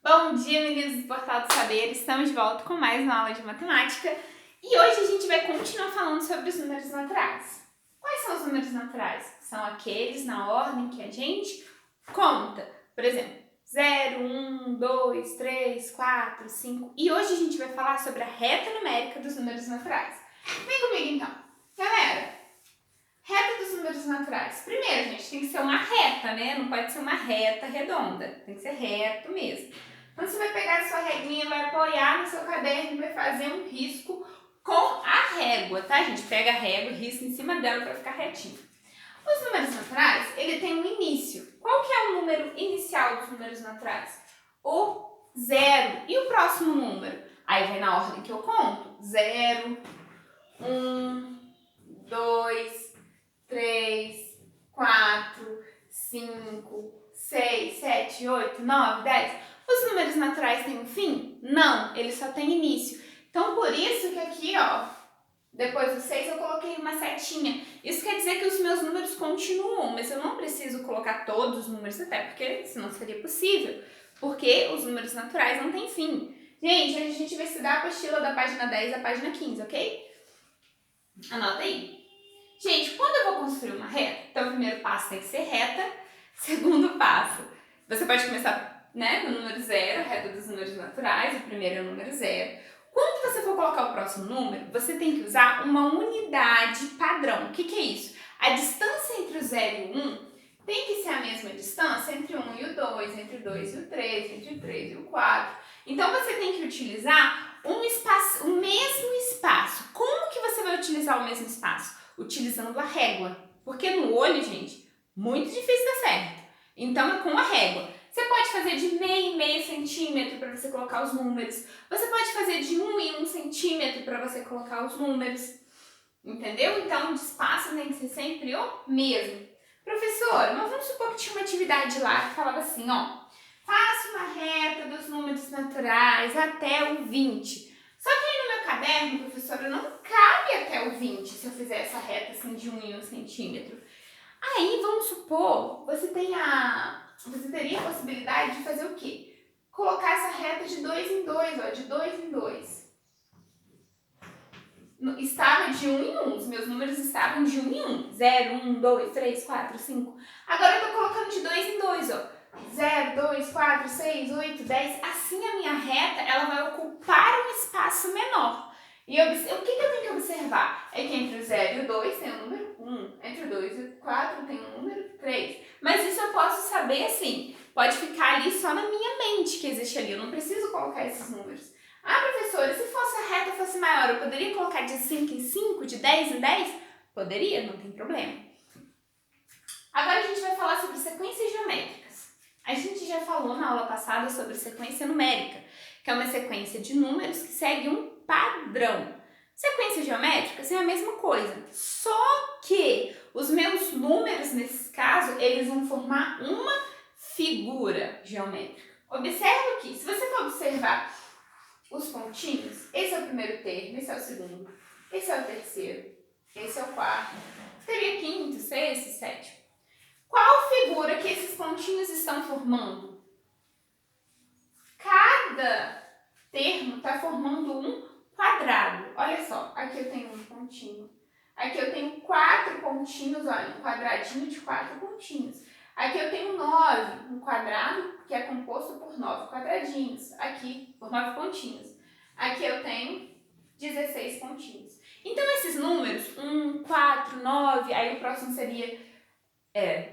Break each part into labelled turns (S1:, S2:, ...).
S1: Bom dia, meninos do Portal do Saber! Estamos de volta com mais uma aula de matemática e hoje a gente vai continuar falando sobre os números naturais. Quais são os números naturais? São aqueles na ordem que a gente conta. Por exemplo, 0, 1, 2, 3, 4, 5. E hoje a gente vai falar sobre a reta numérica dos números naturais. Vem comigo então. Galera, reta dos números naturais. Primeiro, gente, tem que ser uma reta, né? Não pode ser uma reta redonda. Tem que ser reto mesmo. Então, você vai pegar a sua reguinha, vai apoiar no seu caderno e vai fazer um risco com a régua, tá, gente? Pega a régua e risca em cima dela para ficar retinho. Os números naturais, ele tem um início. Qual que é o número inicial dos números naturais? O 0. E o próximo número? Aí vai na ordem que eu conto. 0, 1, 2, 3, 4, 5, 6, 7, 8, 9, 10. Os números naturais têm um fim? Não, eles só têm início. Então, por isso que aqui, ó, depois do 6 eu coloquei uma setinha. Isso quer dizer que os meus números continuam, mas eu não preciso colocar todos os números até, porque senão seria possível. Porque os números naturais não têm fim. Gente, hoje a gente vai estudar a apostila da página 10 à página 15, ok? Anota aí. Gente, quando eu vou construir uma reta, então o primeiro passo tem que ser reta. Segundo passo, você pode começar, né, no número 0, a reta dos números naturais, o primeiro é o número 0. Quando você for colocar o próximo número, você tem que usar uma unidade padrão. O que é isso? A distância entre o 0 e o 1 tem que ser a mesma distância entre o 1 e o 2, entre o 2 e o 3, entre o 3 e o 4. Então, você tem que utilizar o mesmo espaço. Como que você vai utilizar o mesmo espaço? Utilizando a régua. Porque no olho, gente, muito difícil dar certo. Então, é com a régua. Você pode fazer de meio em meio centímetro para você colocar os números. Você pode fazer de 1 em 1 centímetro para você colocar os números. Entendeu? Então, o espaço tem que ser sempre o mesmo. Professora, mas vamos supor que tinha uma atividade lá que falava assim, ó. Faça uma reta dos números naturais até o 20. Só que aí no meu caderno, professora, não cabe até o 20 se eu fizer essa reta assim de 1 em 1 centímetro. Aí, vamos supor, você teria a possibilidade de fazer o quê? Colocar essa reta de 2 em 2, ó, de 2 em 2. Estava de 1 em 1, os meus números estavam de 1 em 1. 0, 1, 2, 3, 4, 5. Agora eu estou colocando de 2 em 2, ó. 0, 2, 4, 6, 8, 10. Assim a minha reta, ela vai ocupar um espaço menor. E o que eu tenho que observar? É que entre o 0 e o 2 tem o número 1. Entre o 2 e o 4 tem o número 3. Mas isso eu posso saber assim. Pode ficar ali só na minha mente que existe ali. Eu não preciso colocar esses números. Ah, professora, se fosse a reta fosse maior, eu poderia colocar de 5 em 5, de 10 em 10? Poderia, não tem problema. Agora a gente vai falar sobre sequências geométricas. A gente já falou na aula passada sobre sequência numérica, que é uma sequência de números que segue um padrão. Sequências geométricas é a mesma coisa, só que os meus números, nesse caso, eles vão formar uma figura geométrica. Observa aqui, se você for observar os pontinhos, esse é o primeiro termo, esse é o segundo, esse é o terceiro, esse é o quarto, teria quinto, sexto, sétimo. Qual figura que esses pontinhos estão formando? Cada termo está formando um quadrado. Olha só, aqui eu tenho um pontinho, aqui eu tenho 4 pontinhos, olha, um quadradinho de 4 pontinhos. Aqui eu tenho 9, um quadrado que é composto por 9 quadradinhos, aqui por 9 pontinhos. Aqui eu tenho 16 pontinhos. Então, esses números, 1, 4, 9, aí o próximo seria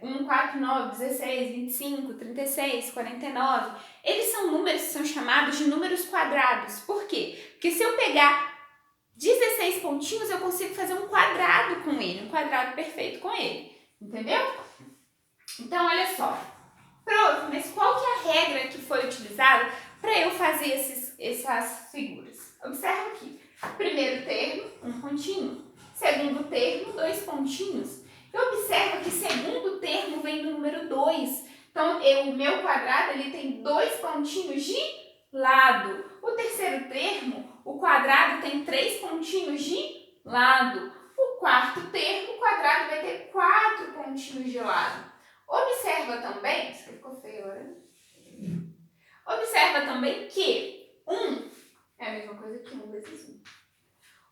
S1: 1, 4, 9, 16, 25, 36, 49. Eles são números que são chamados de números quadrados. Por quê? Porque se eu pegar 16 pontinhos, eu consigo fazer um quadrado com ele, um quadrado perfeito com ele. Entendeu? Então, olha só. Prof, mas qual que é a regra que foi utilizada para eu fazer essas figuras? Observa aqui. Primeiro termo, um pontinho. Segundo termo, 2 pontinhos. E observa que segundo termo vem do número 2. Então, o meu quadrado ele tem 2 pontinhos de lado. O terceiro termo, o quadrado tem 3 pontinhos de lado. O quarto termo, o quadrado vai ter 4 pontinhos de lado. Observa também, isso ficou feio agora. observa também que 1 é a mesma coisa que 1 vezes 1.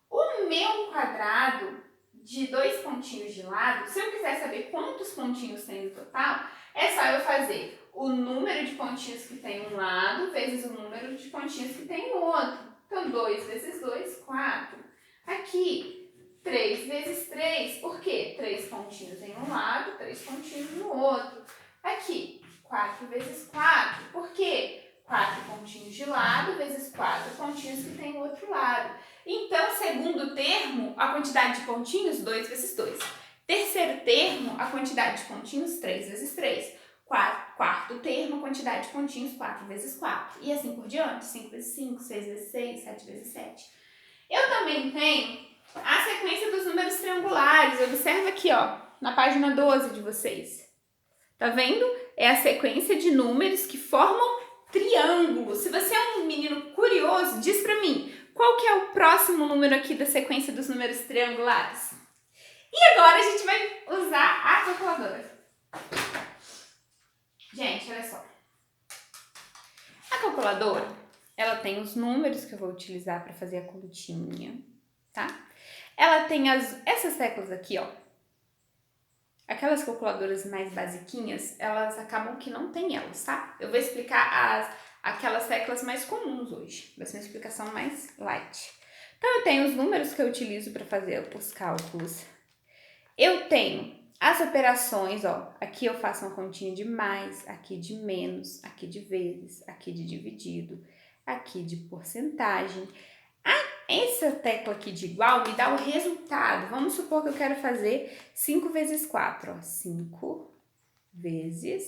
S1: O meu quadrado de 2 pontinhos de lado, se eu quiser saber quantos pontinhos tem no total, é só eu fazer o número de pontinhos que tem um lado vezes o número de pontinhos que tem o outro. Então, 2 vezes 2, 4. Aqui, 3 vezes 3, por quê? 3 pontinhos em um lado, 3 pontinhos no outro. Aqui, 4 vezes 4, por quê? 4 pontinhos de lado vezes 4 pontinhos que tem o outro lado. Então, segundo termo, a quantidade de pontinhos, 2 vezes 2. Terceiro termo, a quantidade de pontinhos, 3 vezes 3. Quarto termo, a quantidade de pontinhos, 4 vezes 4. E assim por diante, 5 vezes 5, 6 vezes 6, 7 vezes 7. Eu também tenho a sequência dos números triangulares. Observa aqui, ó, na página 12 de vocês. Tá vendo? É a sequência de números que formam triângulo. Se você é um menino curioso, diz pra mim, qual que é o próximo número aqui da sequência dos números triangulares? E agora a gente vai usar a calculadora. Gente, olha só. A calculadora, ela tem os números que eu vou utilizar para fazer a continha, tá? Ela tem essas teclas aqui, ó. Aquelas calculadoras mais basiquinhas, elas acabam que não tem elas, tá? Eu vou explicar aquelas teclas mais comuns hoje. Vai ser uma explicação mais light. Então, eu tenho os números que eu utilizo para fazer os cálculos. Eu tenho as operações, ó. Aqui eu faço uma continha de mais, aqui de menos, aqui de vezes, aqui de dividido, aqui de porcentagem. Essa tecla aqui de igual me dá o resultado. Vamos supor que eu quero fazer 5 vezes 4, ó. 5 vezes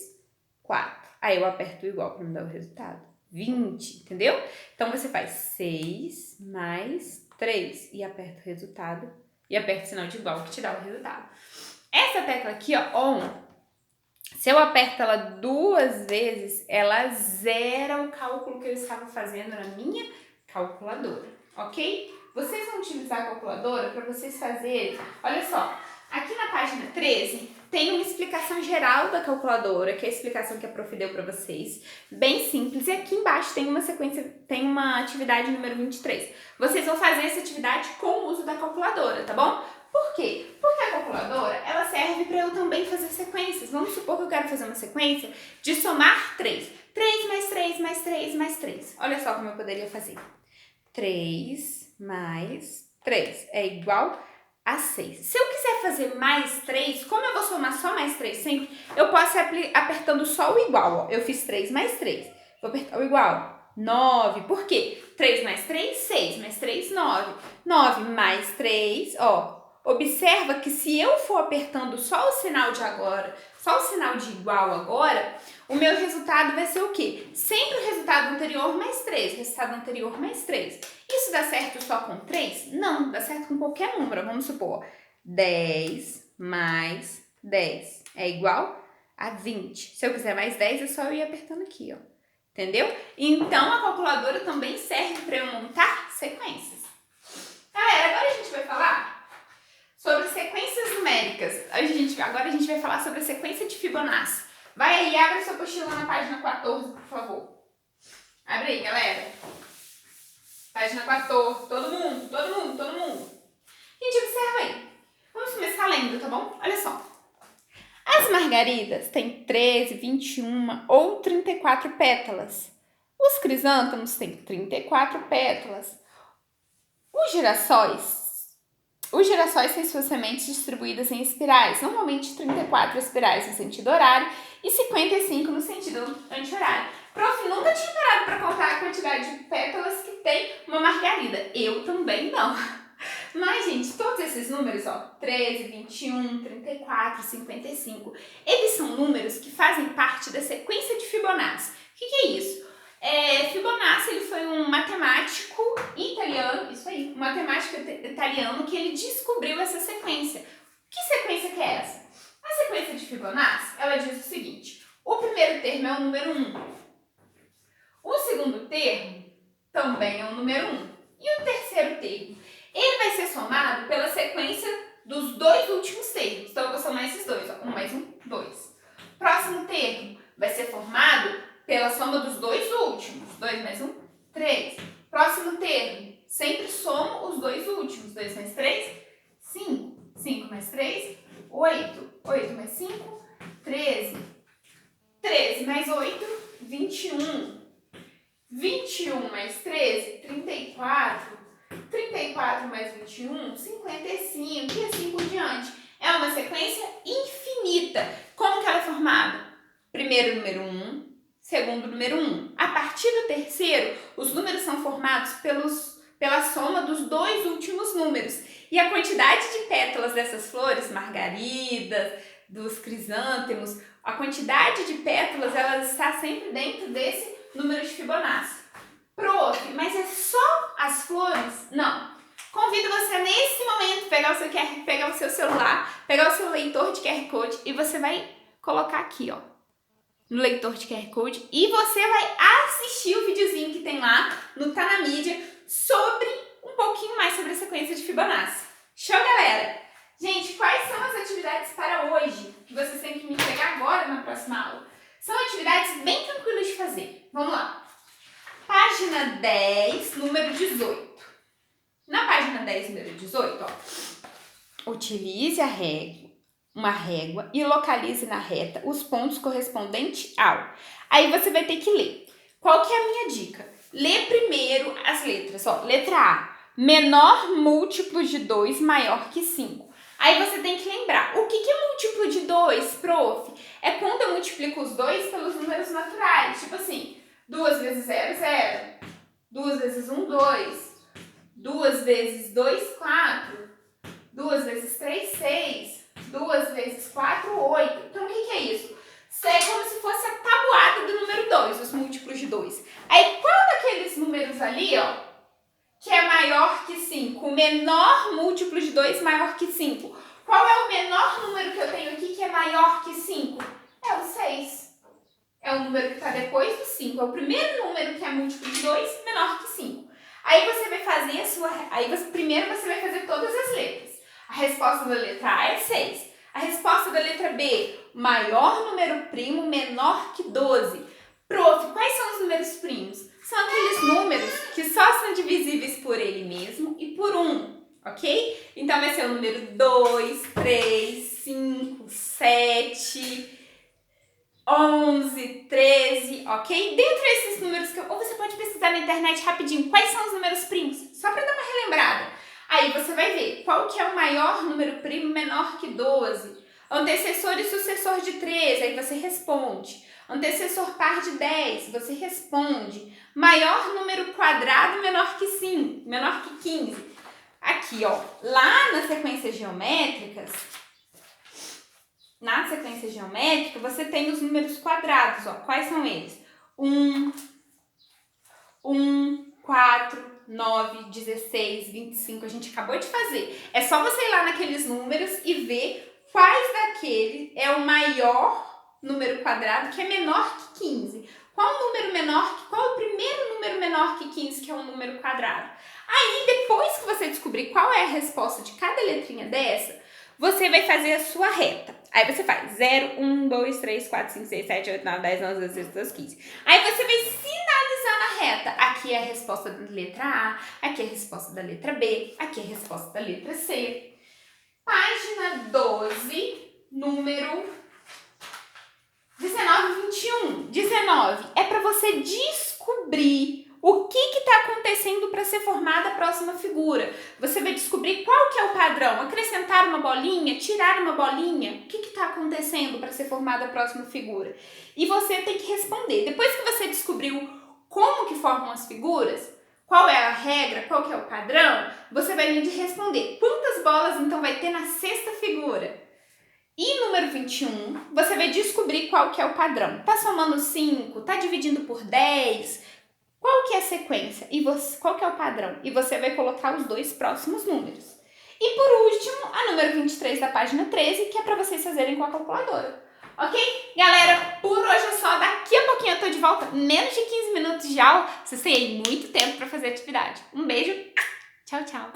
S1: 4. Aí eu aperto o igual para me dar o resultado. 20, entendeu? Então, você faz 6 mais 3 e aperta o resultado. E aperta o sinal de igual que te dá o resultado. Essa tecla aqui, ó, ON, se eu aperto ela 2 vezes, ela zera o cálculo que eu estava fazendo na minha calculadora, ok? Vocês vão utilizar a calculadora para vocês fazerem, olha só, aqui na página 13 tem uma explicação geral da calculadora, que é a explicação que a prof deu para vocês, bem simples, e aqui embaixo tem uma sequência, tem uma atividade número 23. Vocês vão fazer essa atividade com o uso da calculadora, tá bom? Por quê? Porque a calculadora, ela serve para eu também fazer sequências. Vamos supor que eu quero fazer uma sequência de somar 3. 3 mais 3 mais 3 mais 3. Olha só como eu poderia fazer. 3 mais 3 é igual a 6. Se eu quiser fazer mais 3, como eu vou somar só mais 3 sempre, eu posso ir apertando só o igual. Ó. Eu fiz 3 mais 3. Vou apertar o igual. 9. Por quê? 3 mais 3, 6. Mais 3, 9. 9 mais 3, ó. Observa que se eu for apertando só o sinal de agora, só o sinal de igual agora, o meu resultado vai ser o quê? Sempre o resultado anterior mais 3, resultado anterior mais 3. Isso dá certo só com 3? Não, dá certo com qualquer número. Vamos supor, 10 mais 10 é igual a 20. Se eu quiser mais 10, é só eu ir apertando aqui, ó. Entendeu? Então, a calculadora também serve para eu montar sequências. Galera, agora a gente vai falar sobre sequências numéricas. Agora a gente vai falar sobre a sequência de Fibonacci. Vai aí, abre sua apostila na página 14, por favor. Abre aí, galera. Página 14. Todo mundo. Gente, observa aí. Vamos começar lendo, tá bom? Olha só. As margaridas têm 13, 21 ou 34 pétalas. Os crisântemos têm 34 pétalas. Os girassóis têm suas sementes distribuídas em espirais, normalmente 34 espirais no sentido horário e 55 no sentido anti-horário. Prof, nunca tinha parado para contar a quantidade de pétalas que tem uma margarida. Eu também não. Mas, gente, todos esses números, ó, 13, 21, 34, 55, eles são números que fazem parte da sequência de Fibonacci. O que é isso? Fibonacci, ele foi um matemático italiano, isso aí, um matemático italiano que ele descobriu essa sequência. Que sequência que é essa? A sequência de Fibonacci, ela diz o seguinte: o primeiro termo é o número 1, o segundo termo também é o número 1, e o terceiro termo, ele vai ser somado pela sequência dos dois últimos termos. Então, eu vou somar esses dois, ó, 1 mais 1, 2. Próximo termo vai ser formado pela soma dos dois últimos. 2 mais 1, 3. Próximo termo, sempre somo os dois últimos. 2 mais 3, 5. 5 mais 3, 8. 8 mais 5, 13. 13 mais 8, 21. 21 mais 13, 34. 34 mais 21, 55. E assim por diante. É uma sequência infinita. Como que ela é formada? Primeiro número 1, segundo número 1. A partir do terceiro, os números são formados pela soma dos dois últimos números. E a quantidade de pétalas dessas flores, margaridas, dos crisântemos, a quantidade de pétalas, ela está sempre dentro desse número de Fibonacci. Prof, mas é só as flores? Não. Convido você nesse momento pegar o seu celular, pegar o seu leitor de QR Code e você vai colocar aqui, ó, no leitor de QR Code, e você vai assistir o videozinho que tem lá no Tá Na Mídia sobre um pouquinho mais sobre a sequência de Fibonacci. Show, galera? Gente, quais são as atividades para hoje que vocês têm que me entregar agora na próxima aula? São atividades bem tranquilas de fazer. Vamos lá. Página 10, número 18. Na página 10, número 18, ó, utilize uma régua e localize na reta os pontos correspondentes ao. Aí você vai ter que ler. Qual que é a minha dica? Lê primeiro as letras, ó. Letra A, menor múltiplo de 2 maior que 5. Aí você tem que lembrar, o que é múltiplo de 2, prof? É quando eu multiplico os dois pelos números naturais. Tipo assim, 2 vezes 0, 0. 2 vezes 1, 2. 2 vezes 2, 4. 2 vezes 3, 6. 2 vezes 4, 8. Então, o que é isso? Isso é como se fosse a tabuada do número 2, os múltiplos de 2. Aí, qual daqueles números ali, ó, que é maior que 5? O menor múltiplo de 2 maior que 5. Qual é o menor número que eu tenho aqui que é maior que 5? É o 6. É o número que está depois do 5. É o primeiro número que é múltiplo de 2 menor que 5. Aí você vai fazer primeiro você vai fazer todas as letras. A resposta da letra A é 6. A resposta da letra B, maior número primo menor que 12. Prof, quais são os números primos? São aqueles números que só são divisíveis por ele mesmo e por 1, ok? Então vai ser o número 2, 3, 5, 7, 11, 13, ok? Dentre esses números, ou você pode pesquisar na internet rapidinho, quais são os números primos? Só para dar uma relembrada. Aí você vai ver qual que é o maior número primo menor que 12. Antecessor e sucessor de 13, aí você responde. Antecessor par de 10, você responde. Maior número quadrado menor que 5, menor que 15. Aqui, ó, lá nas sequências geométricas, você tem os números quadrados, ó. Quais são eles? 1, 4, 9, 16, 25. A gente acabou de fazer. É só você ir lá naqueles números e ver quais daquele é o maior número quadrado que é menor que 15. Qual o primeiro número menor que 15 que é um número quadrado? Aí, depois que você descobrir qual é a resposta de cada letrinha dessa, você vai fazer a sua reta. Aí você faz 0, 1, 2, 3, 4, 5, 6, 7, 8, 9, 10, 11, 12, 13, 14, 15. Aí você vai sinalizar na reta. Aqui é a resposta da letra A, aqui é a resposta da letra B, aqui é a resposta da letra C. Página 12, número 19 e 21. 19 é para você descobrir o que está acontecendo para ser formada a próxima figura. Você vai descobrir qual que é o padrão. Acrescentar uma bolinha, tirar uma bolinha. O que está acontecendo para ser formada a próxima figura? E você tem que responder. Depois que você descobriu como que formam as figuras, qual é a regra, qual que é o padrão, você vai me responder quantas bolas então vai ter na sexta figura. E número 21, você vai descobrir qual que é o padrão. Tá somando 5, tá dividindo por 10, qual que é a sequência? Qual que é o padrão? E você vai colocar os dois próximos números. E por último, a número 23 da página 13, que é para vocês fazerem com a calculadora. Ok? Galera, por hoje é só. Daqui a pouquinho eu tô de volta. Menos de 15 minutos de aula. Vocês têm aí muito tempo para fazer atividade. Um beijo. Tchau, tchau.